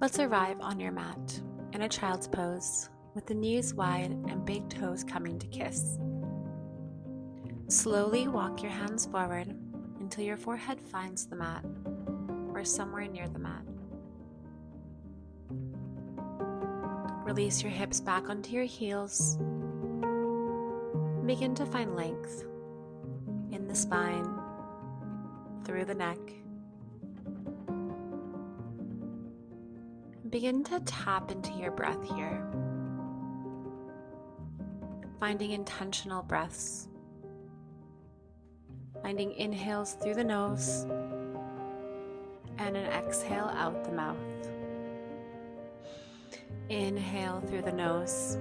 Let's arrive on your mat in a child's pose with the knees wide and big toes coming to kiss. Slowly walk your hands forward until your forehead finds the mat or somewhere near the mat. Release your hips back onto your heels. Begin to find length in the spine, through the neck. Begin to tap into your breath here, finding intentional breaths, finding inhales through the nose and an exhale out the mouth. Inhale through the nose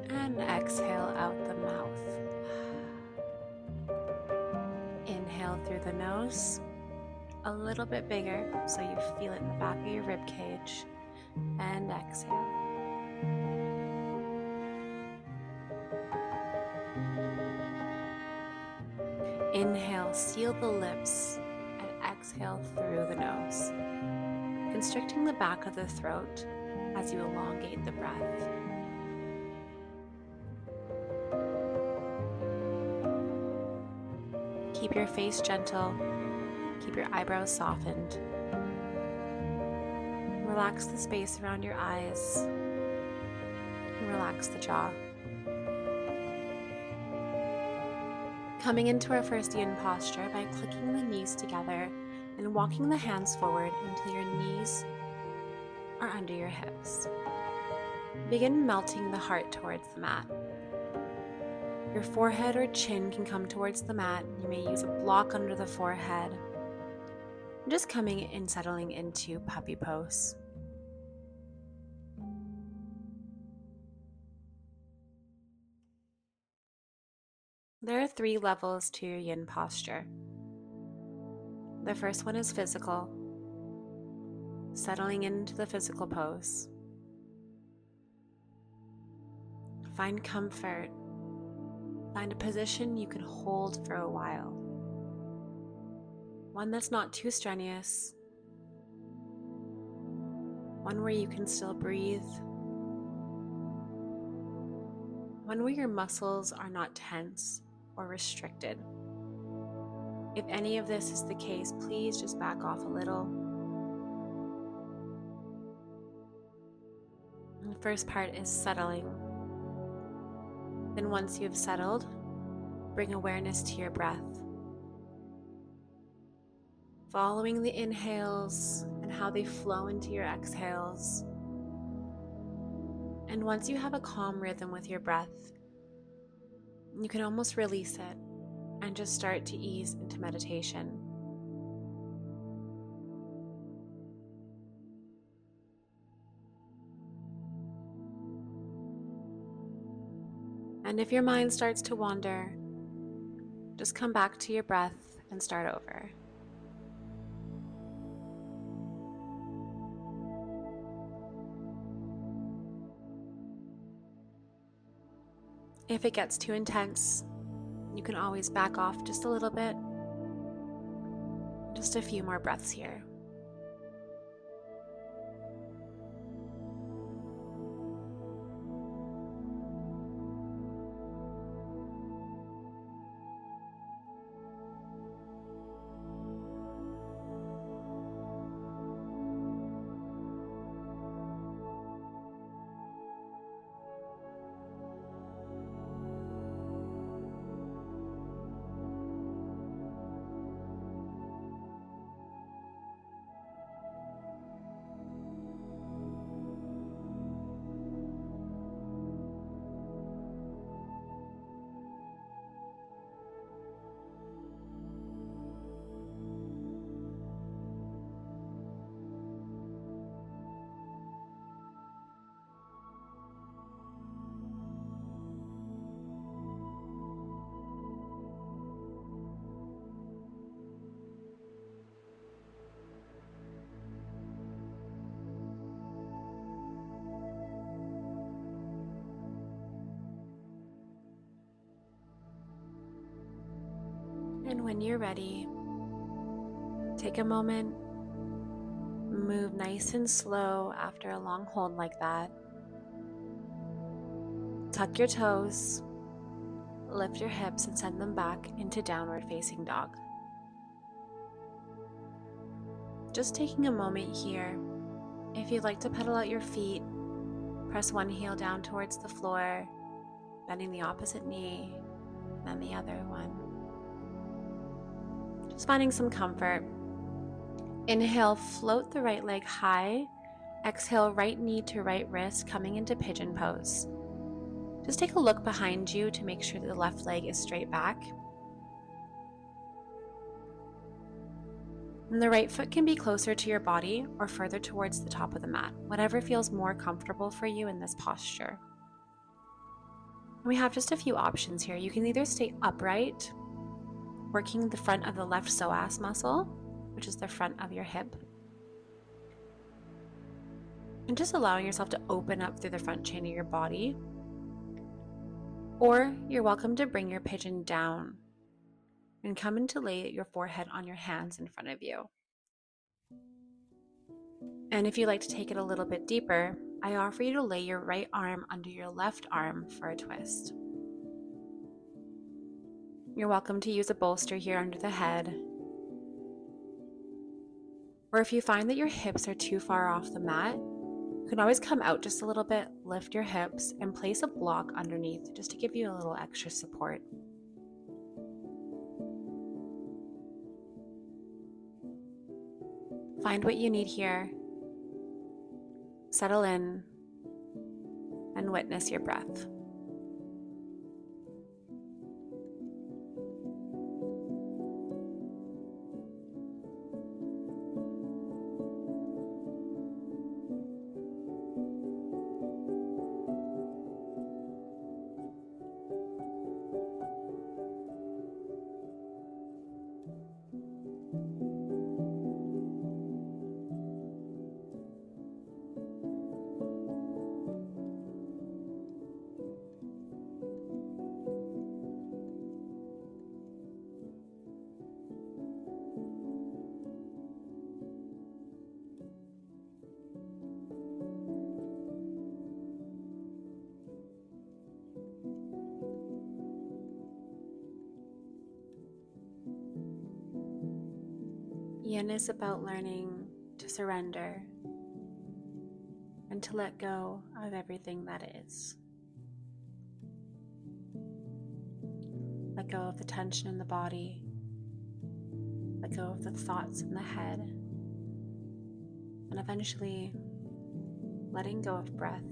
and exhale out the mouth. Inhale through the nose, a little bit bigger so you feel it in the back of your rib cage, and exhale. Inhale, seal the lips, and exhale through the nose, constricting the back of the throat as you elongate the breath. Keep your face gentle, keep your eyebrows softened. Relax the space around your eyes, and relax the jaw. Coming into our first yin posture by clicking the knees together and walking the hands forward until your knees are under your hips. Begin melting the heart towards the mat. Your forehead or chin can come towards the mat. You may use a block under the forehead. Just coming and settling into puppy pose. There are 3 levels to your yin posture. The first one is physical, settling into the physical pose. Find comfort. Find a position you can hold for a while. One that's not too strenuous. One where you can still breathe. One where your muscles are not tense or restricted. If any of this is the case, please just back off a little. The first part is settling. Then once you've settled, bring awareness to your breath. Following the inhales and how they flow into your exhales. And once you have a calm rhythm with your breath, you can almost release it and just start to ease into meditation. And if your mind starts to wander, just come back to your breath and start over. If it gets too intense, you can always back off just a little bit. Just a few more breaths here. And when you're ready, take a moment, Move nice and slow after a long hold like that. Tuck your toes, lift your hips and send them back into downward facing dog. Just taking a moment here. If you'd like to pedal out your feet, press one heel down towards the floor, bending the opposite knee, and then the other one. Just finding some comfort. Inhale, float the right leg high. Exhale, right knee to right wrist, coming into pigeon pose. Just take a look behind you to make sure that the left leg is straight back. And the right foot can be closer to your body or further towards the top of the mat, whatever feels more comfortable for you in this posture. And we have just a few options here. You can either stay upright, working the front of the left psoas muscle, which is the front of your hip, and just allowing yourself to open up through the front chain of your body. Or you're welcome to bring your pigeon down and come in to lay your forehead on your hands in front of you. And if you'd like to take it a little bit deeper, I offer you to lay your right arm under your left arm for a twist. You're welcome to use a bolster here under the head. Or if you find that your hips are too far off the mat, you can always come out just a little bit, lift your hips, and place a block underneath just to give you a little extra support. Find what you need here, settle in, and witness your breath. YIN is about learning to surrender and to let go of everything that is. Let go of the tension in the body. Let go of the thoughts in the head. And eventually, letting go of breath.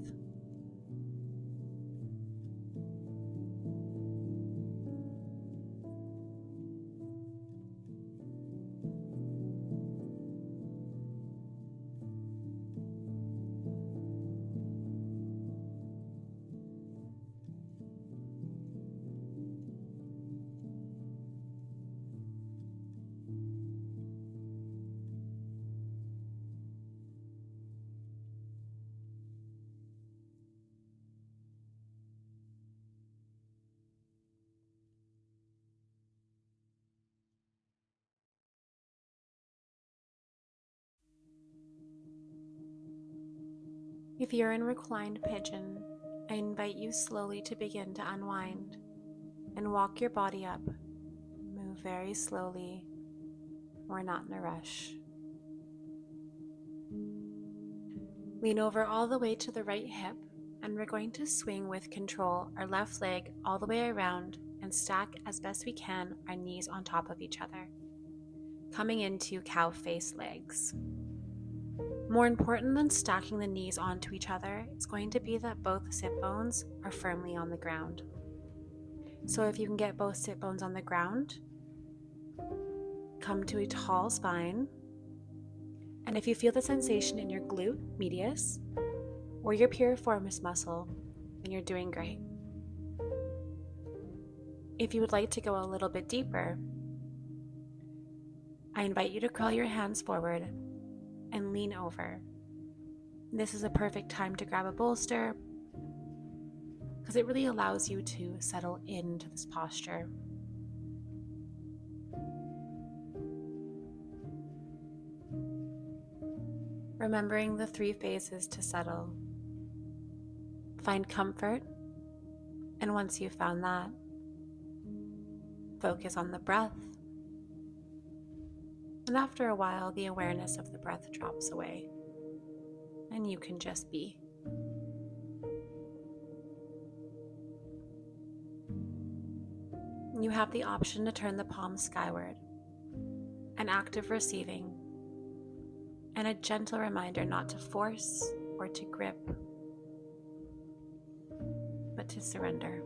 If you're in reclined pigeon, I invite you slowly to begin to unwind and walk your body up. Move very slowly. We're not in a rush. Lean over all the way to the right hip, and we're going to swing with control our left leg all the way around and stack as best we can our knees on top of each other, coming into cow face legs. More important than stacking the knees onto each other is going to be that both sit bones are firmly on the ground. So if you can get both sit bones on the ground, come to a tall spine. And if you feel the sensation in your glute medius or your piriformis muscle, then you're doing great. If you would like to go a little bit deeper, I invite you to curl your hands forward and lean over. This is a perfect time to grab a bolster because it really allows you to settle into this posture. remembering the 3 phases to settle. Find comfort, and once you've found that, focus on the breath. And after a while, the awareness of the breath drops away, and you can just be. You have the option to turn the palms skyward, an act of receiving, and a gentle reminder not to force or to grip, but to surrender.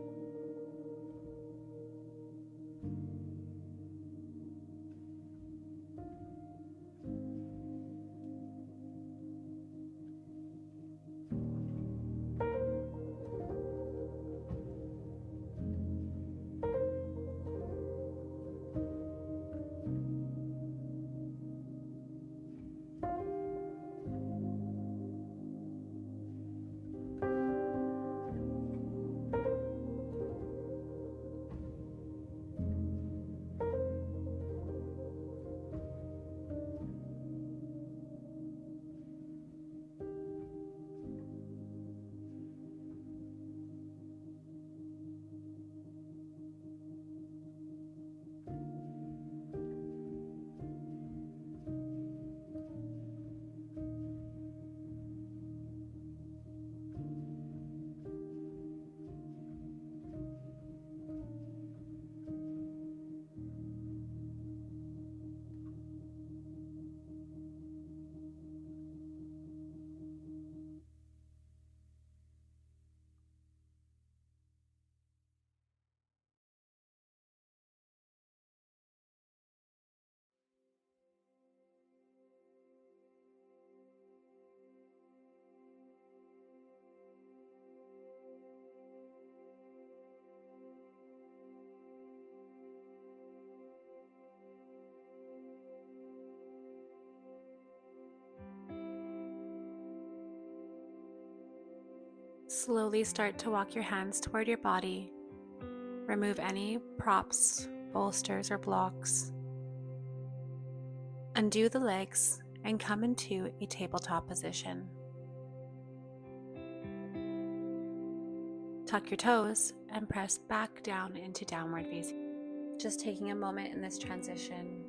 Slowly start to walk your hands toward your body. Remove any props, bolsters, or blocks. Undo the legs and come into a tabletop position. Tuck your toes and press back down into downward facing. Just taking a moment in this transition,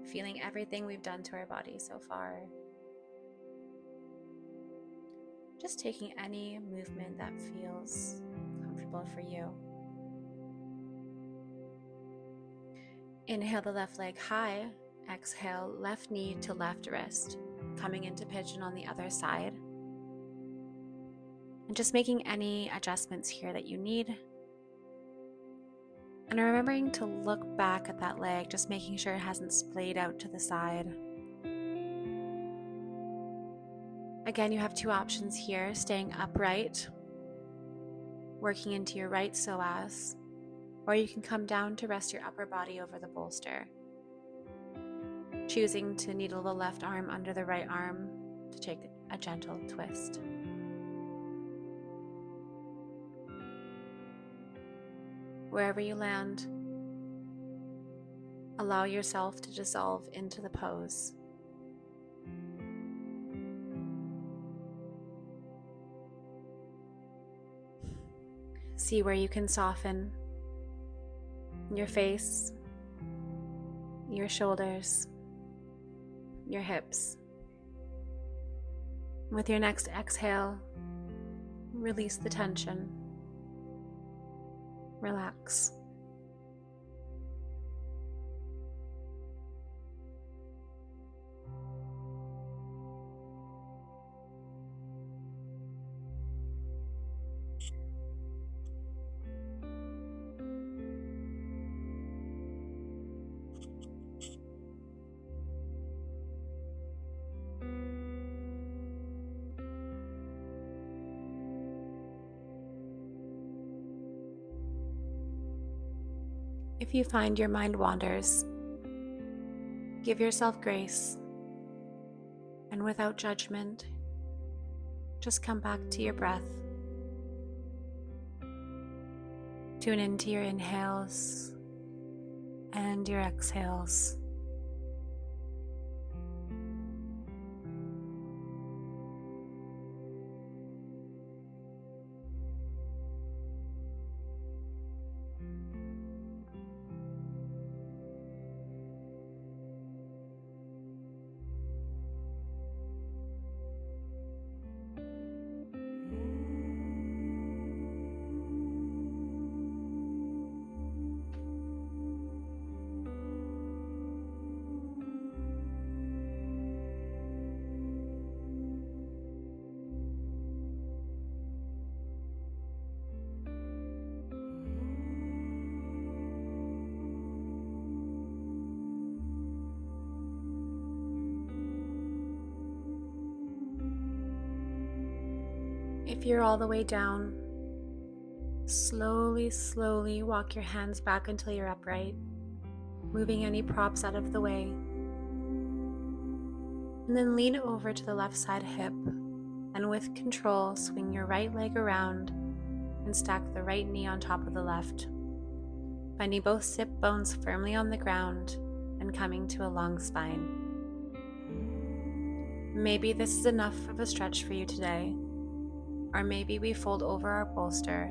feeling everything we've done to our body so far. Just taking any movement that feels comfortable for you. Inhale the left leg high. Exhale, left knee to left wrist. Coming into pigeon on the other side. And just making any adjustments here that you need. And remembering to look back at that leg, just making sure it hasn't splayed out to the side. Again, you have 2 options here, staying upright, working into your right psoas, or you can come down to rest your upper body over the bolster, choosing to needle the left arm under the right arm to take a gentle twist. Wherever you land, allow yourself to dissolve into the pose. See where you can soften your face, your shoulders, your hips. With your next exhale, release the tension. Relax. If you find your mind wanders, give yourself grace, and without judgment, just come back to your breath. Tune into your inhales and your exhales. If you're all the way down, slowly walk your hands back until you're upright, moving any props out of the way. And then lean over to the left side hip, and with control, swing your right leg around and stack the right knee on top of the left, finding both sit bones firmly on the ground and coming to a long spine. Maybe this is enough of a stretch for you today, or maybe we fold over our bolster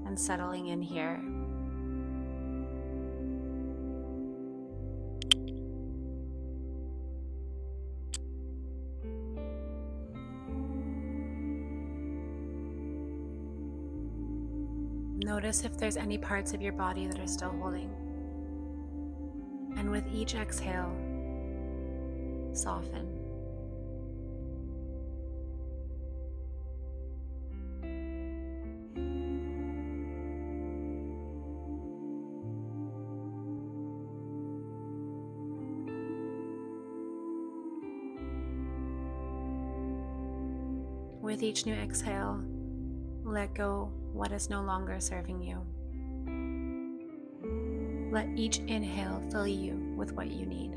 and settling in here. Notice if there's any parts of your body that are still holding. And with each exhale, soften. With each new exhale, let go what is no longer serving you. Let each inhale fill you with what you need.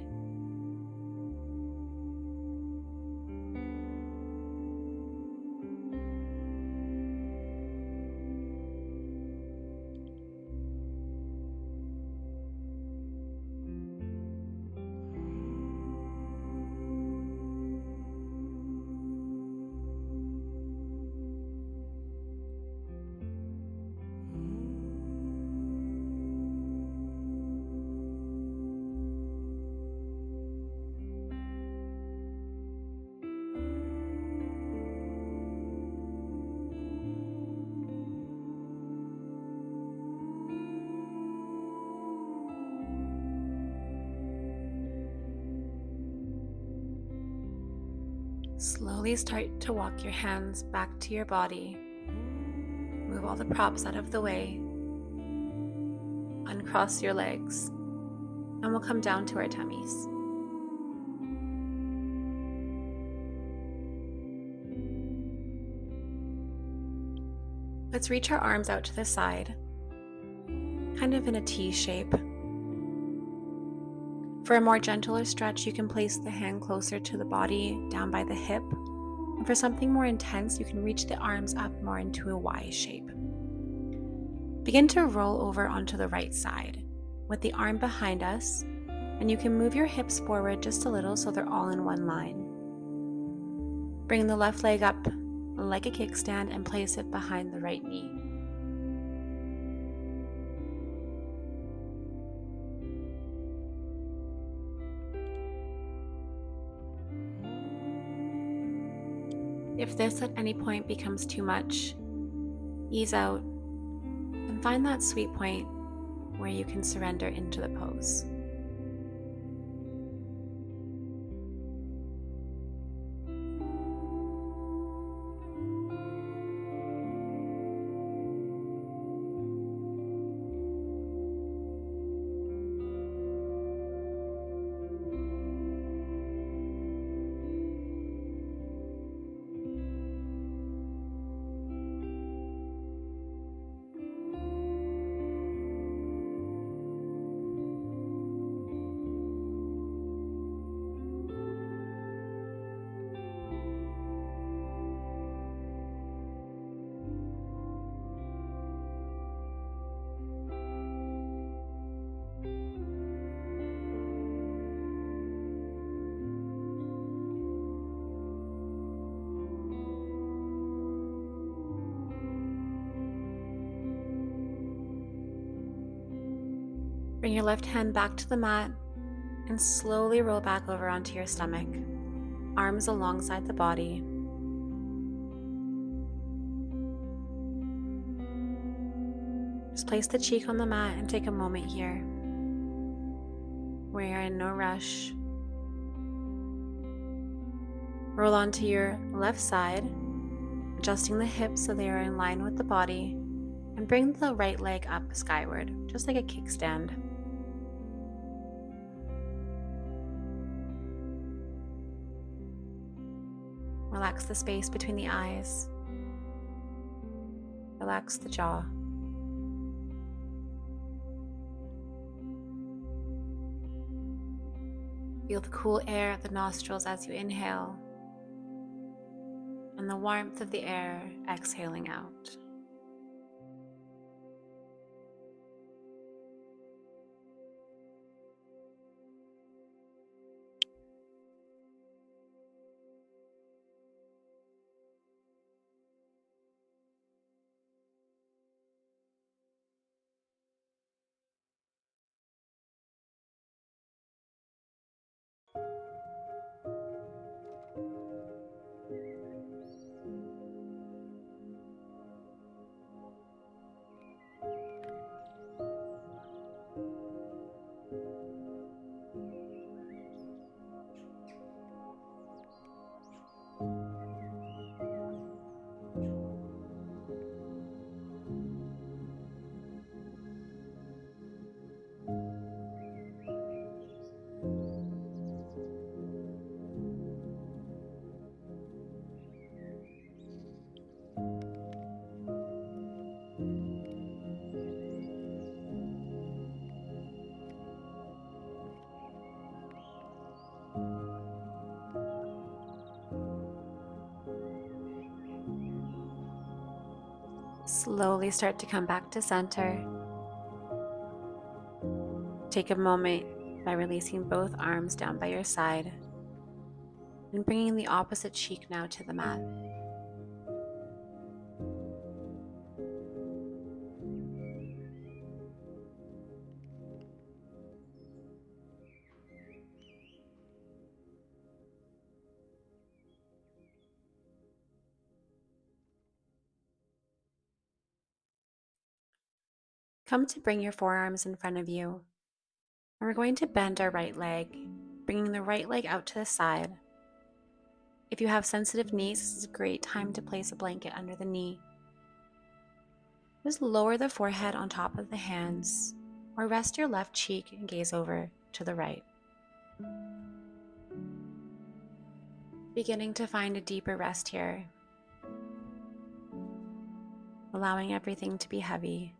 Slowly start to walk your hands back to your body. Move all the props out of the way. Uncross your legs, and we'll come down to our tummies. Let's reach our arms out to the side, kind of in a T shape. For a more gentler stretch, you can place the hand closer to the body, down by the hip. And for something more intense, you can reach the arms up more into a Y shape. Begin to roll over onto the right side with the arm behind us, and you can move your hips forward just a little so they're all in one line. Bring the left leg up like a kickstand and place it behind the right knee. If this at any point becomes too much, ease out and find that sweet point where you can surrender into the pose. Bring your left hand back to the mat and slowly roll back over onto your stomach, arms alongside the body. Just place the cheek on the mat and take a moment here where you're in no rush. Roll onto your left side, adjusting the hips so they are in line with the body, and bring the right leg up skyward, just like a kickstand. Relax the space between the eyes Relax the jaw. Feel the cool air at the nostrils as you inhale, and the warmth of the air exhaling out. Slowly start to come back to center. Take a moment by releasing both arms down by your side and bringing the opposite cheek now to the mat. Come to bring your forearms in front of you, and we're going to bend our right leg, bringing the right leg out to the side. If you have sensitive knees, this is a great time to place a blanket under the knee. Just lower the forehead on top of the hands, or rest your left cheek and gaze over to the right. Beginning to find a deeper rest here, allowing everything to be heavy.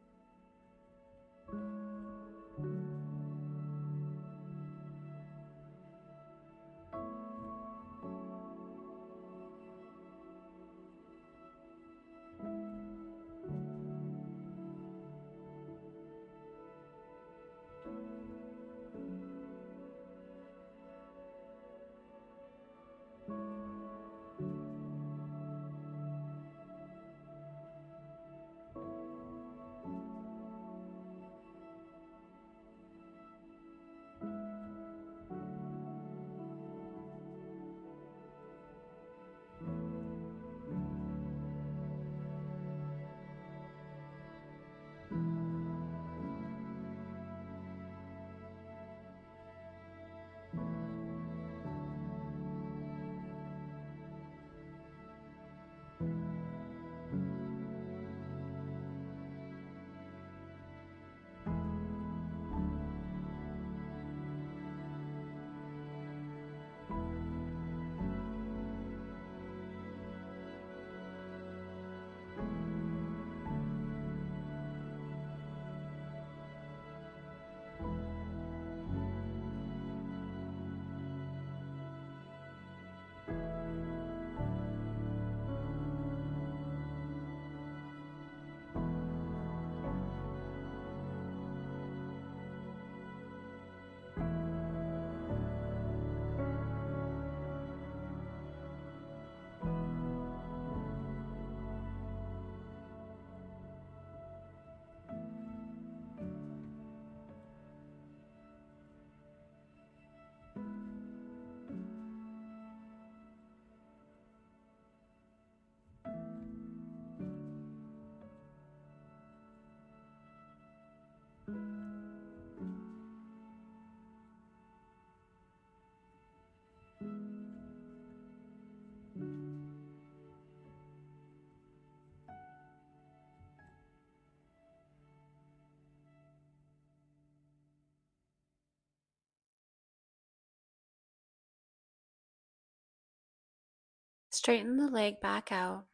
Straighten the leg back out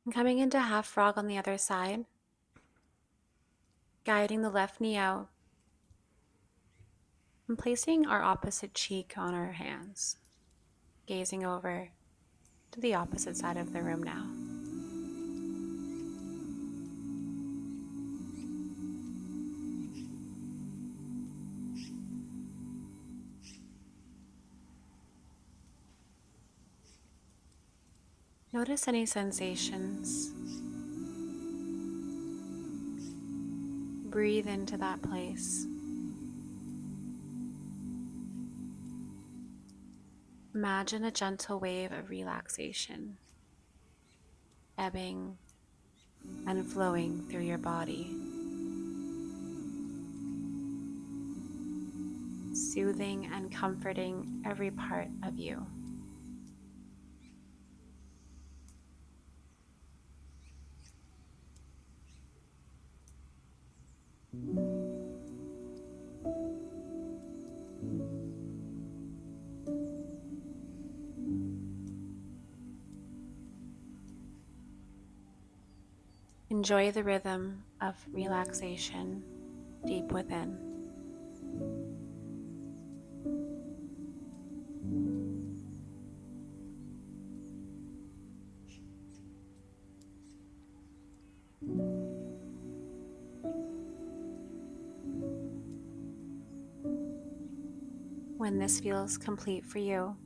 And coming into half frog on the other side, guiding the left knee out and placing our opposite cheek on our hands, gazing over to the opposite side of the room now. Notice any sensations. Breathe into that place. Imagine a gentle wave of relaxation, ebbing and flowing through your body, soothing and comforting every part of you. Enjoy the rhythm of relaxation deep within. When this feels complete for you,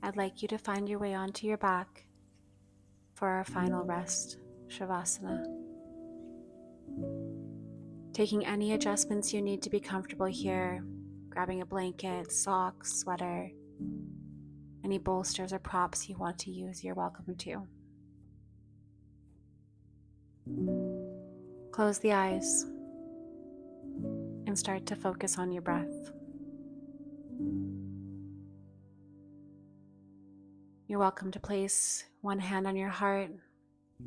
I'd like you to find your way onto your back for our final rest, Shavasana. Taking any adjustments you need to be comfortable here, grabbing a blanket, socks, sweater, any bolsters or props you want to use, you're welcome to. Close the eyes and start to focus on your breath. You're welcome to place one hand on your heart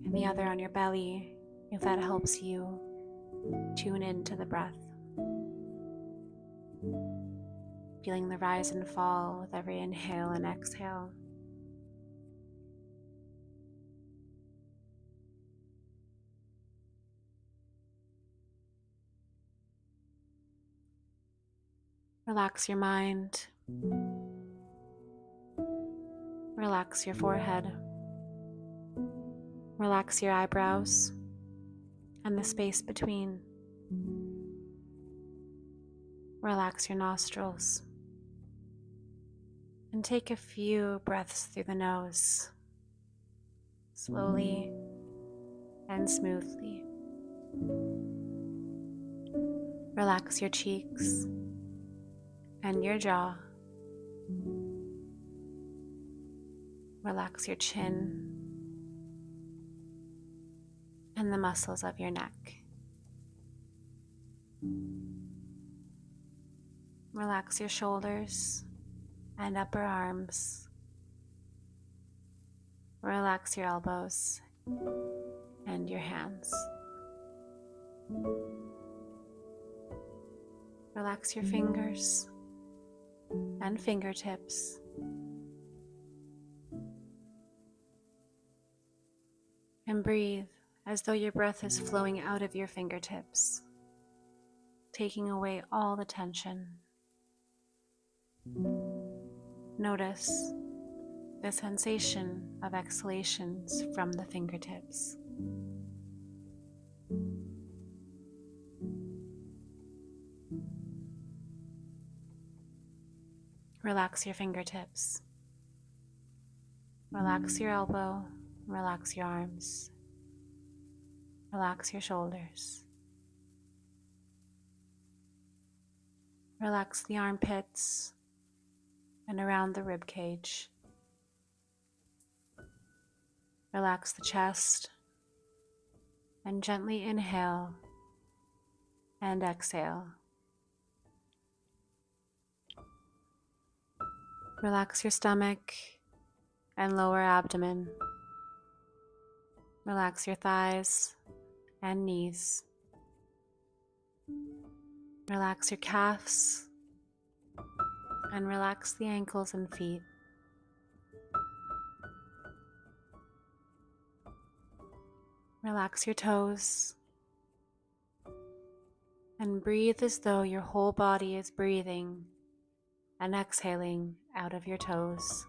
and the other on your belly if that helps you tune into the breath. Feeling the rise and fall with every inhale and exhale. Relax your mind. Relax your forehead. Relax your eyebrows and the space between. Relax your nostrils. And take a few breaths through the nose, slowly and smoothly. Relax your cheeks and your jaw. Relax your chin and the muscles of your neck. Relax your shoulders and upper arms. Relax your elbows and your hands. Relax your fingers and fingertips. And breathe as though your breath is flowing out of your fingertips, taking away all the tension. Notice the sensation of exhalations from the fingertips. Relax your fingertips. Relax your elbow. Relax your arms. Relax your shoulders. Relax the armpits and around the rib cage. Relax the chest and gently inhale and exhale. Relax your stomach and lower abdomen. Relax your thighs and knees. Relax your calves and relax the ankles and feet. Relax your toes and breathe as though your whole body is breathing and exhaling out of your toes.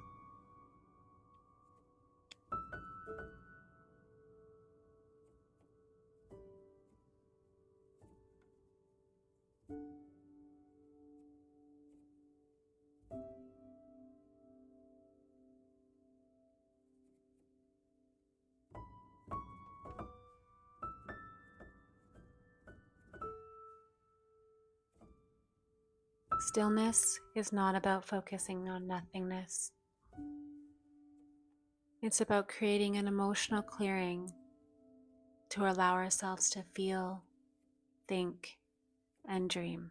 Stillness is not about focusing on nothingness. It's about creating an emotional clearing to allow ourselves to feel, think, and dream.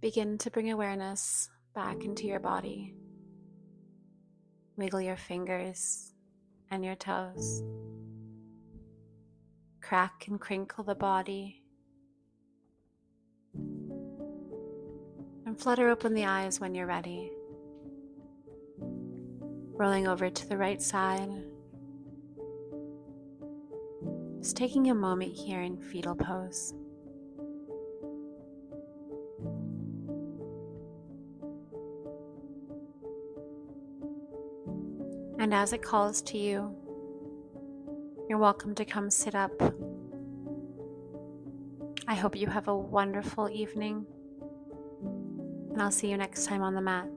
Begin to bring awareness back into your body. Wiggle your fingers and your toes. Crack and crinkle the body. And flutter open the eyes when you're ready. Rolling over to the right side. Just taking a moment here in fetal pose. And as it calls to you, you're welcome to come sit up. I hope you have a wonderful evening, and I'll see you next time on the mat.